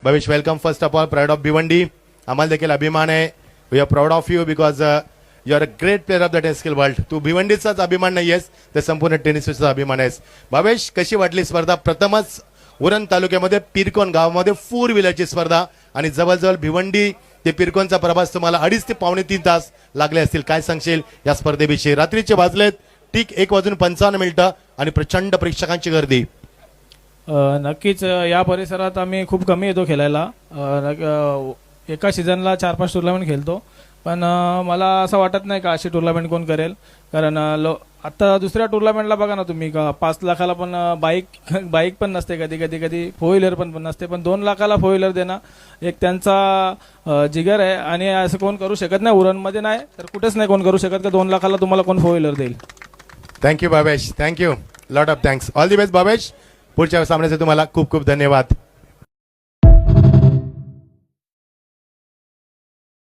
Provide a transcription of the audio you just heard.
भविष welcome first of all pride of Bhiwandi आम्हाला देखील अभिमान आहे. We are proud of you because you are a great player of the tennis skill world. तू भिवंडीचाच अभिमान नाही आहेस तर संपूर्ण टेनिसचा अभिमान आहेस. भावेश कशी वाटली स्पर्धा? प्रथमच उरण तालुक्यामध्ये पिरकोन गावामध्ये 4 व्हीलरची स्पर्धा आणि जवळजवळ भिवंडी ते पिरकोनचा प्रवास तुम्हाला 2.5 ते पावणे 3 तास लागले असतील. काय सांगशील या स्पर्धेविषयी? रात्रीचे वाजलेत ठीक 1:55 आणि प्रचंड प्रेक्षकांची गर्दी. नक्कीच या परिसरात आम्ही खूप कमी येतो खेळायला. एका सीझनला 4-5 टुर्नामेंट खेळतो, पण मला असं वाटत नाही का अशी टुर्नामेंट कोण करेल. कारण आता दुसऱ्या टुर्नामेंटला बघा ना तुम्ही, का 5 लाखाला पण बाईक पण नसते, कधी 4 व्हीलर पण नसते, पण 2 लाखाला 4 व्हीलर देणं एक त्यांचा जिगर आहे. आणि असं कोण करू शकत नाही, उरणमध्ये नाही तर कुठेच नाही कोण करू शकत का 2 लाखाला तुम्हाला कोण 4 व्हीलर देईल. Thank you Bhavesh, thank you, lot of thanks. All the best Bhavesh. पुढच्या सामन्याचे तुम्हाला खूप खूप धन्यवाद.